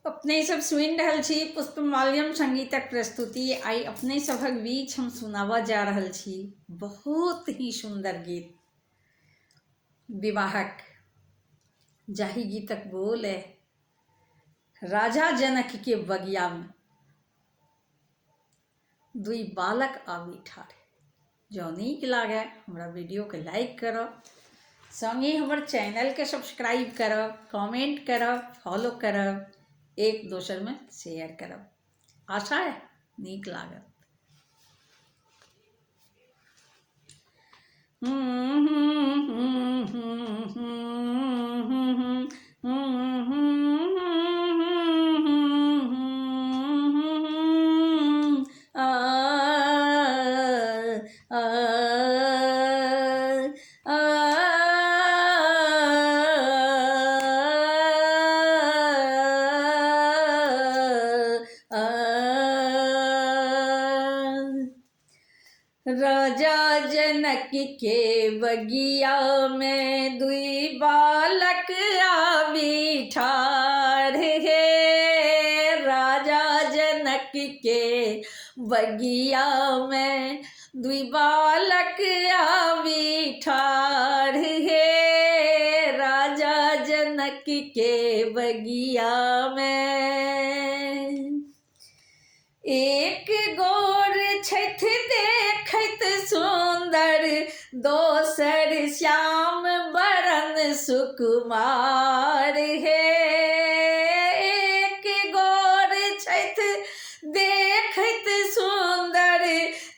अपने सब सुनि रहल छी पुष्पमाल्यम संगीतक प्रस्तुति। आई अपने सभक बीच हम सुनावा जा रहल छी बहुत ही सुंदर गीत विवाहक, जाहि गीतक बोल है राजा जनक के बगिया में दुई बालक आबी ठाढ़। जो नीक लागे हमरा वीडियो के लाइक करब, संगे हमर चैनल के सब्सक्राइब करब, कमेंट करब, फॉलो करब, एक दोसर में शेयर करब। आशा है नीक लागत। राजा जनक के बगिया में दुई बालक आवी ठाढ़ हे। राजा जनक के बगिया में दुई बालक आवी ठाढ़ हे। राजा जनक के बगिया में एक गोर छठ देखत सुंदर, दोसर श्याम बरन सुकुमार हे। एक गोर छठ देखत सुंदर,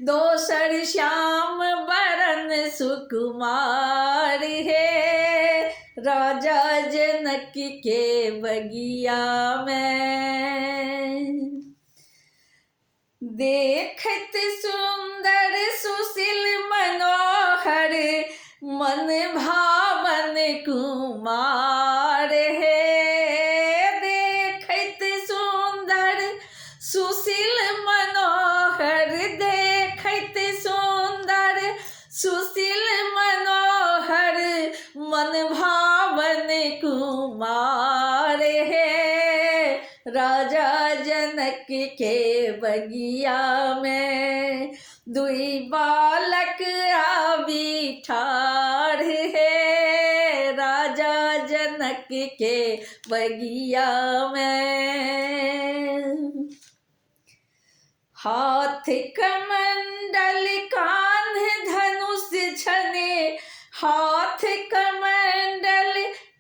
दोसर श्याम बरन सुकुमार हे। राजा जनक के बगिया में देखत सुंदर सुशील मनोहर, मन भावन कुमार हे। देखत सुंदर सुशील मनोहर, देखत सुंदर सुशील मनोहर, मन भावन कुमार हे। राजा जनक के बगिया में दुई बालक आवी ठाढ़ हे। राजा जनक के बगिया में हाथ कमंडल कान्ह धनुष छने, हाथ कमंडल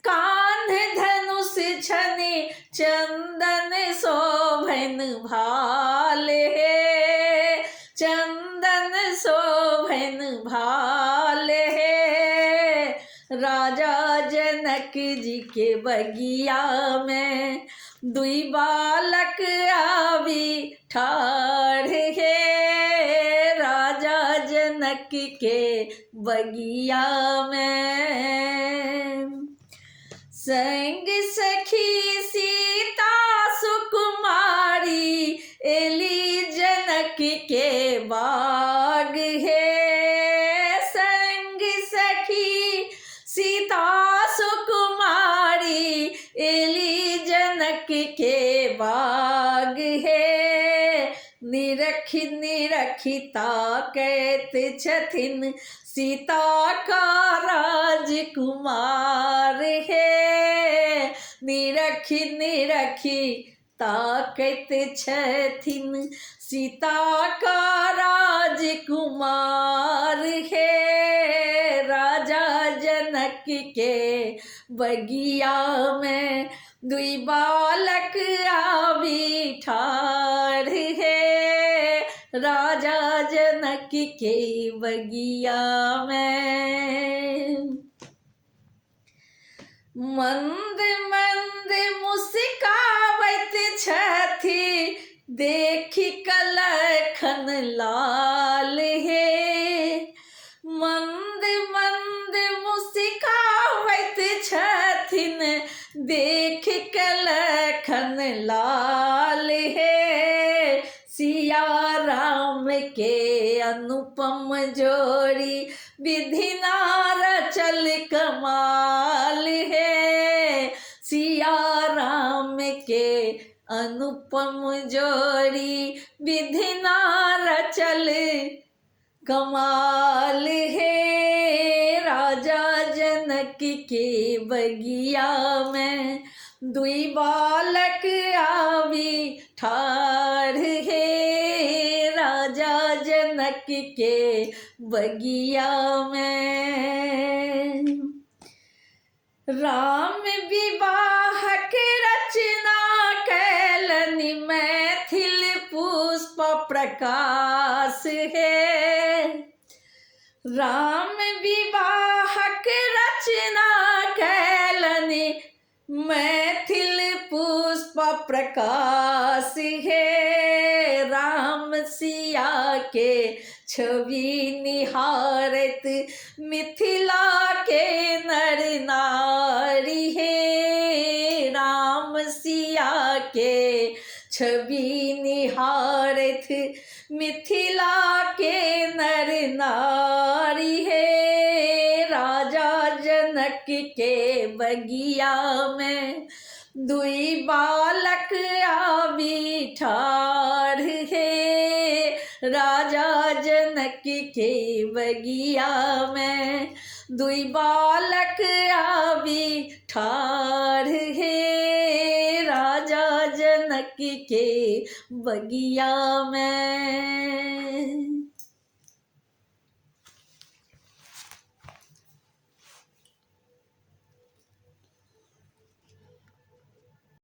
कान्ह धनुष छने, चंदन शोभन भाल हे। चंदन शोभन भाल हे। राजा जनक जी के बगिया में दुई बालक आवी ठाढ़ हे। राजा जनक के बगिया में संग सखी सीता सुकुमारी, एली जनक के बाग हे। संग सखी सीता सुकुमारी, एली जनक के बाग हे। निरखी निरखी ताकैत छथिन, सीता का राजकुमार हे। निरखी निरखी ताकैत छथिन, सीता का राजकुमार हे। राजा जनक के बगिया में दुई बालक आवी ठाढ़ हे। राजा जनक के बगिया में मंद मंद मुस्कावत छथि, देखी कलखन लाल हे। मंद मंद मुस्कावत छथिन, देख कलखन लाल हे। सिया राम के अनुपम जोड़ी, विधि नार चल कमाल है। सिया राम के कमाल है राजा जनक के बगिया में, दुई बालक आवी ठार है राजा जनक के बगिया में। राम विवाहक रचना कैलनि, मैथिल पुष्प प्रकाश है। राम विवाहक रचना कैलनि, मैथिल पुष्प प्रकाश है। राम सिया के छवि निहारत, मिथिला के नर नारी है। राम सिया के छवि निहारत, मिथिला के नर नारी है। राजा जनक के बगिया में, दुई बालक आवी ठार है राजा जनक के बगिया में, दुई बालक आवी ठार है राजा जनक के बगिया में।